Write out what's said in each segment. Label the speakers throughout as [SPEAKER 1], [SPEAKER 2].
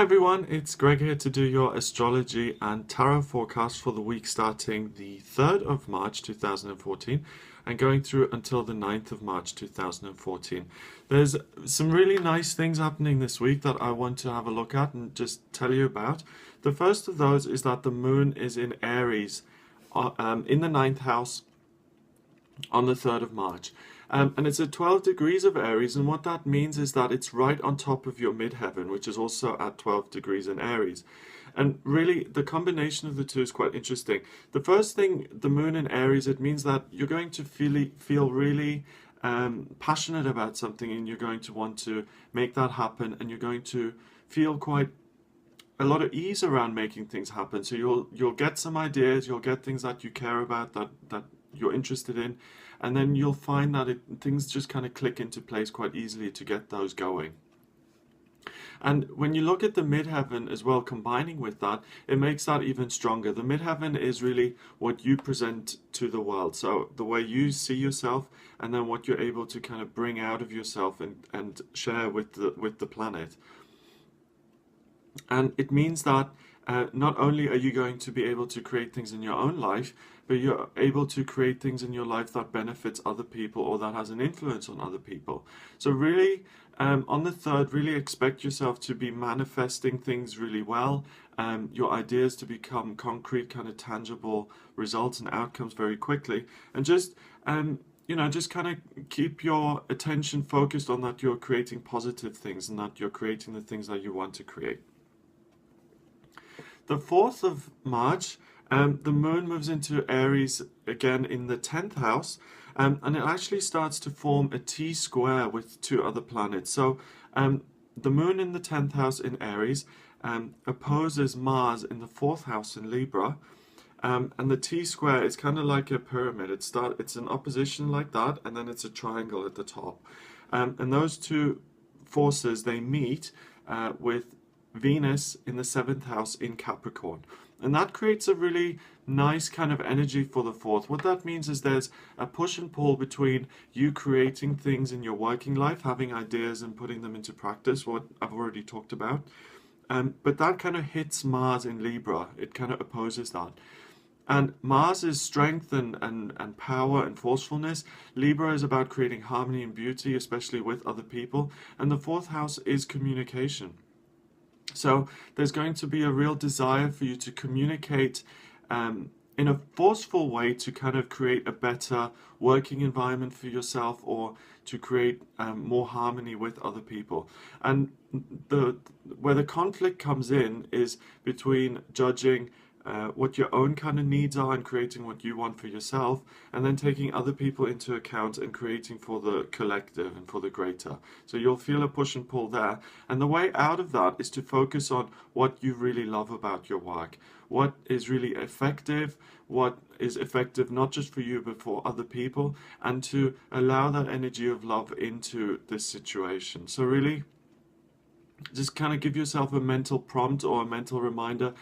[SPEAKER 1] everyone, it's Greg here to do your astrology and tarot forecast for the week starting the 3rd of March 2014 and going through until the 9th of March 2014. There's some really nice things happening this week that I want to have a look at and just tell you about. The first of those is that the moon is in Aries in the 9th house on the 3rd of March. And it's at 12 degrees of Aries, and what that means is that it's right on top of your midheaven, which is also at 12 degrees in Aries. And really, the combination of the two is quite interesting. The first thing, the moon in Aries, it means that you're going to feel really passionate about something, and you're going to want to make that happen, and you're going to feel quite a lot of ease around making things happen. So you'll get some ideas, you'll get things that you care about, that you're interested in, and then you'll find that things just kind of click into place quite easily to get those going. And when you look at the midheaven as well, combining with that, it makes that even stronger. The midheaven is really what you present to the world. So the way you see yourself, and then what you're able to kind of bring out of yourself and share with the planet. And it means that not only are you going to be able to create things in your own life, but you're able to create things in your life that benefits other people or that has an influence on other people. So really, on the 3rd, really expect yourself to be manifesting things really well, your ideas to become concrete, kind of tangible results and outcomes very quickly, and just just kind of keep your attention focused on that you're creating positive things and that you're creating the things that you want to create. The 4th of March, the moon moves into Aries again in the 10th house, and it actually starts to form a T-square with two other planets. So the moon in the 10th house in Aries opposes Mars in the 4th house in Libra, and the T-square is kind of like a pyramid. It's an opposition like that, and then it's a triangle at the top. And those two forces, they meet with Venus in the 7th house in Capricorn. And that creates a really nice kind of energy for the 4th. What that means is there's a push and pull between you creating things in your working life, having ideas and putting them into practice, what I've already talked about. But that kind of hits Mars in Libra. It kind of opposes that. And Mars is strength and power and forcefulness. Libra is about creating harmony and beauty, especially with other people. And the 4th house is communication. So there's going to be a real desire for you to communicate in a forceful way to kind of create a better working environment for yourself, or to create more harmony with other people. And where the conflict comes in is between judging what your own kind of needs are and creating what you want for yourself, and then taking other people into account and creating for the collective and for the greater. So you'll feel a push and pull there, and the way out of that is to focus on what you really love about your work, what is really effective, what is effective not just for you but for other people, and to allow that energy of love into this situation. So really, just kind of give yourself a mental prompt or a mental reminder,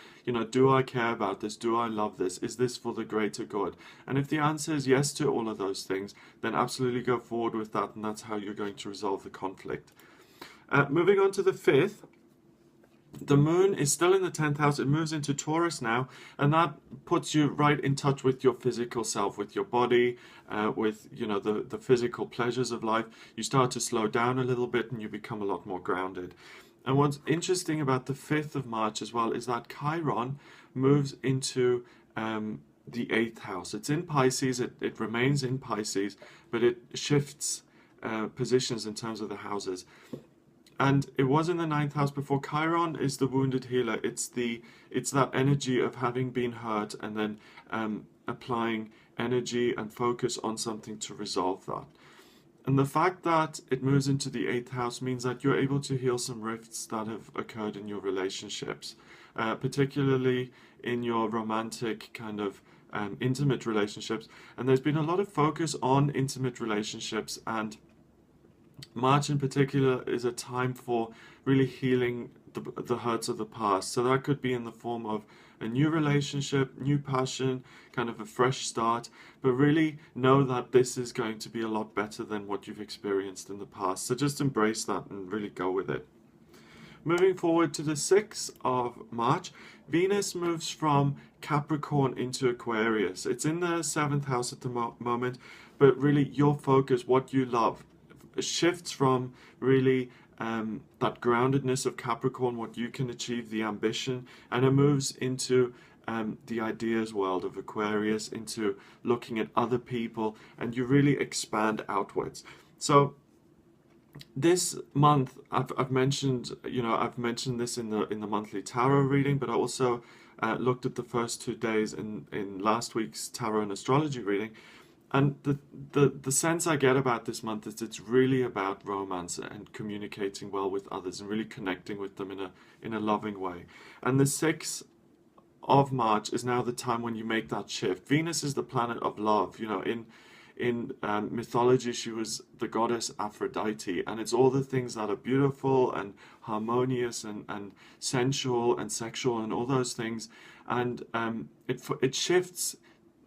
[SPEAKER 1] do I care about this? Do I love this? Is this for the greater good? And if the answer is yes to all of those things, then absolutely go forward with that, and that's how you're going to resolve the conflict. Moving on to the 5th, the moon is still in the 10th house. It moves into Taurus now, and that puts you right in touch with your physical self, with your body, with the physical pleasures of life. You start to slow down a little bit, and you become a lot more grounded. And what's interesting about the 5th of March as well is that Chiron moves into the 8th house. It's in Pisces, it remains in Pisces, but it shifts positions in terms of the houses. And it was in the 9th house before. Chiron is the wounded healer. It's that energy of having been hurt and then applying energy and focus on something to resolve that. And the fact that it moves into the 8th house means that you're able to heal some rifts that have occurred in your relationships, particularly in your romantic kind of intimate relationships. And there's been a lot of focus on intimate relationships, and March in particular is a time for really healing the hurts of the past. So that could be in the form of a new relationship, new passion, kind of a fresh start, but really know that this is going to be a lot better than what you've experienced in the past. So just embrace that and really go with it. moving forward to the 6th of March, Venus moves from Capricorn into Aquarius. It's in the 7th house at the moment, but really your focus, what you love, shifts from really that groundedness of Capricorn, what you can achieve, the ambition, and it moves into the ideas world of Aquarius, into looking at other people, and you really expand outwards. So this month, I've mentioned, I've mentioned this in the monthly tarot reading, but I also looked at the first 2 days in last week's tarot and astrology reading, and the sense I get about this month is it's really about romance and communicating well with others and really connecting with them in a loving way. And the 6th of March is now the time when you make that shift. Venus is the planet of love. In mythology, she was the goddess Aphrodite, and it's all the things that are beautiful and harmonious and sensual and sexual and all those things. And it shifts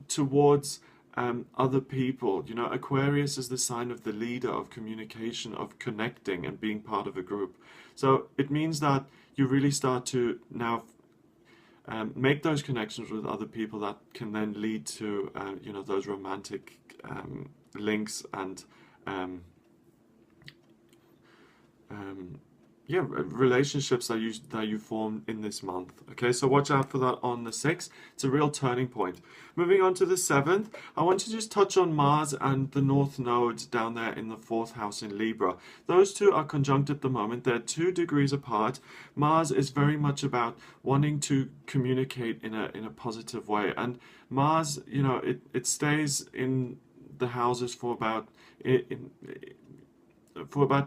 [SPEAKER 1] towards other people. Aquarius is the sign of the leader, of communication, of connecting and being part of a group. So it means that you really start to now make those connections with other people that can then lead to those romantic links and relationships that you form in this month. Okay, so watch out for that on the 6th. It's a real turning point. Moving on to the 7th, I want to just touch on Mars and the North Node down there in the 4th house in Libra. Those two are conjunct at the moment. They're 2 degrees apart. Mars is very much about wanting to communicate in a positive way, and Mars, it stays in the houses for about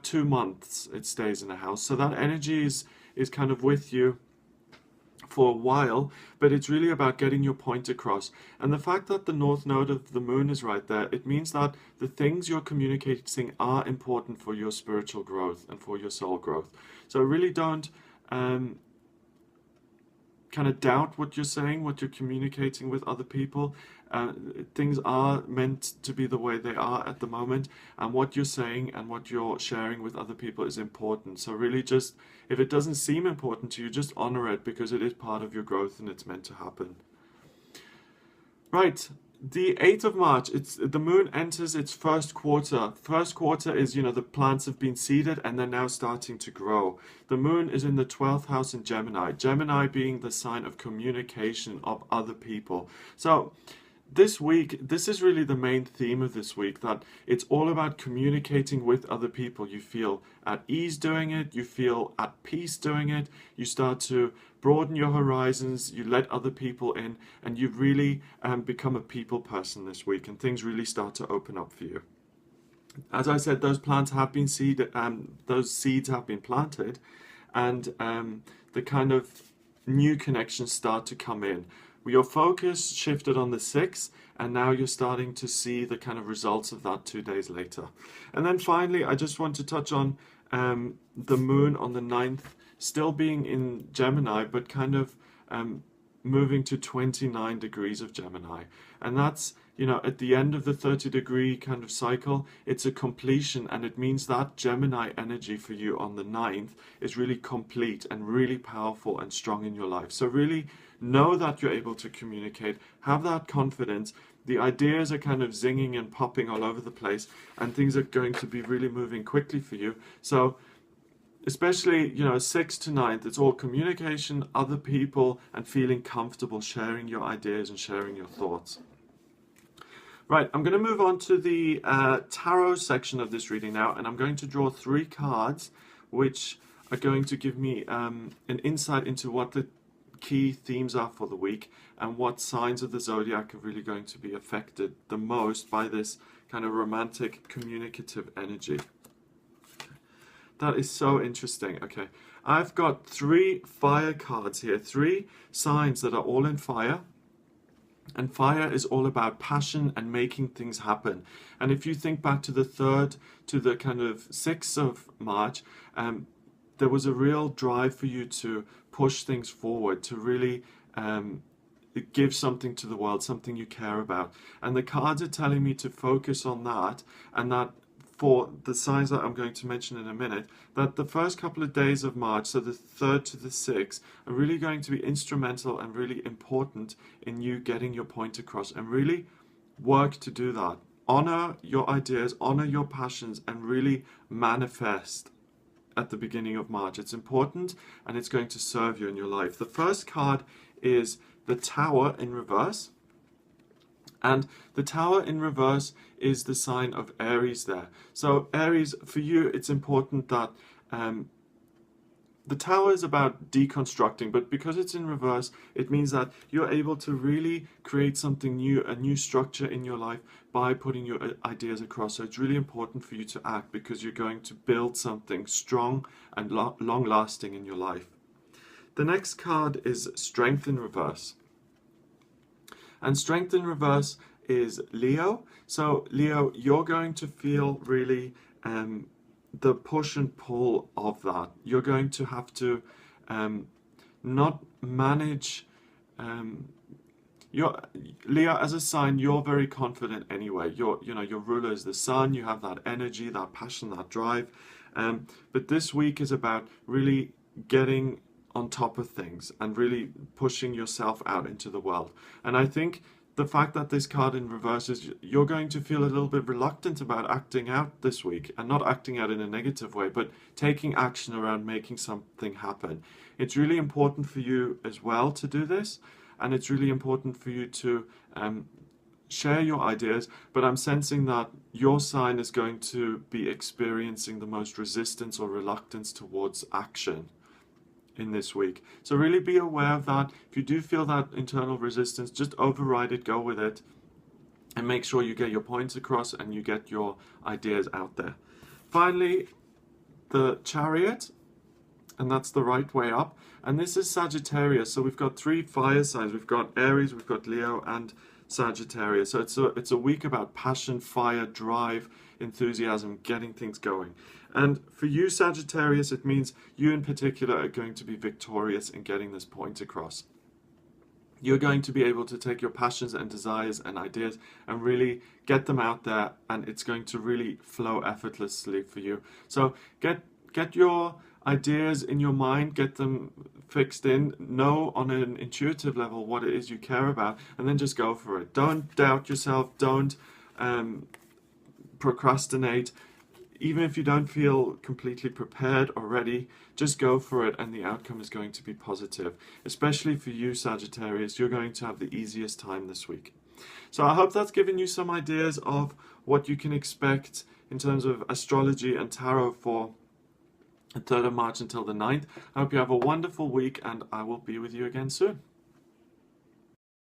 [SPEAKER 1] 2 months. It stays in a house, so that energy is kind of with you for a while, but it's really about getting your point across. And the fact that the north node of the moon is right there, it means that the things you're communicating are important for your spiritual growth and for your soul growth. So really don't kind of doubt what you're saying, what you're communicating with other people. Things are meant to be the way they are at the moment, and what you're saying and what you're sharing with other people is important. So really just, if it doesn't seem important to you, just honor it, because it is part of your growth and it's meant to happen. Right, the 8th of March, the moon enters its first quarter. First quarter is, the plants have been seeded and they're now starting to grow. The moon is in the 12th house in Gemini. Gemini being the sign of communication of other people. So this week, this is really the main theme of this week, that it's all about communicating with other people. You feel at ease doing it, you feel at peace doing it, you start to broaden your horizons, you let other people in, and you really become a people person this week, and things really start to open up for you. As I said, those plants have been those seeds have been planted, and the kind of new connections start to come in. Your focus shifted on the 6th, and now you're starting to see the kind of results of that 2 days later. And then finally, I just want to touch on the moon on the 9th, still being in Gemini, but kind of moving to 29 degrees of Gemini. And that's, at the end of the 30-degree kind of cycle, it's a completion, and it means that Gemini energy for you on the 9th is really complete and really powerful and strong in your life. So really know that you're able to communicate, have that confidence. The ideas are kind of zinging and popping all over the place, and things are going to be really moving quickly for you. So especially, 6th to 9th, it's all communication, other people, and feeling comfortable sharing your ideas and sharing your thoughts. Right, I'm going to move on to the tarot section of this reading now, and I'm going to draw 3 cards, which are going to give me an insight into what the key themes are for the week, and what signs of the zodiac are really going to be affected the most by this kind of romantic, communicative energy. That is so interesting. Okay, I've got 3 fire cards here, 3 signs that are all in fire. And fire is all about passion and making things happen. And if you think back to the 3rd to the kind of 6th of March, there was a real drive for you to push things forward, to really give something to the world, something you care about. And the cards are telling me to focus on that, and that for the signs that I'm going to mention in a minute, that the first couple of days of March, so the 3rd to the 6th, are really going to be instrumental and really important in you getting your point across, and really work to do that. Honor your ideas, honor your passions, and really manifest at the beginning of March. It's important, and it's going to serve you in your life. The first card is the Tower in reverse. And the Tower in reverse is the sign of Aries there. So Aries, for you, it's important that the Tower is about deconstructing, but because it's in reverse, it means that you're able to really create something new, a new structure in your life by putting your ideas across. So it's really important for you to act, because you're going to build something strong and long-lasting in your life. The next card is Strength in reverse. And Strength in reverse is Leo. So Leo, you're going to feel really the push and pull of that. You're going to have to not manage Leo as a sign. You're very confident anyway. Your ruler is the sun. You have that energy, that passion, that drive. But this week is about really getting on top of things and really pushing yourself out into the world. And I think the fact that this card in reverse is, you're going to feel a little bit reluctant about acting out this week, and not acting out in a negative way, but taking action around making something happen. It's really important for you as well to do this, and it's really important for you to share your ideas, but I'm sensing that your sign is going to be experiencing the most resistance or reluctance towards action in this week. So really be aware of that. If you do feel that internal resistance, just override it, go with it, and make sure you get your points across and you get your ideas out there. Finally, the Chariot, and that's the right way up. And this is Sagittarius. So we've got 3 fire signs. We've got Aries, we've got Leo, and Sagittarius. So it's a week about passion, fire, drive, enthusiasm, getting things going. And for you, Sagittarius, it means you in particular are going to be victorious in getting this point across. You're going to be able to take your passions and desires and ideas and really get them out there, and it's going to really flow effortlessly for you. So get your ideas in your mind, get them fixed in, know on an intuitive level what it is you care about, and then just go for it. Don't doubt yourself, don't procrastinate. Even if you don't feel completely prepared or ready, just go for it, and the outcome is going to be positive. Especially for you, Sagittarius, you're going to have the easiest time this week. So I hope that's given you some ideas of what you can expect in terms of astrology and tarot for the 3rd of March until the 9th. I hope you have a wonderful week, and I will be with you again soon.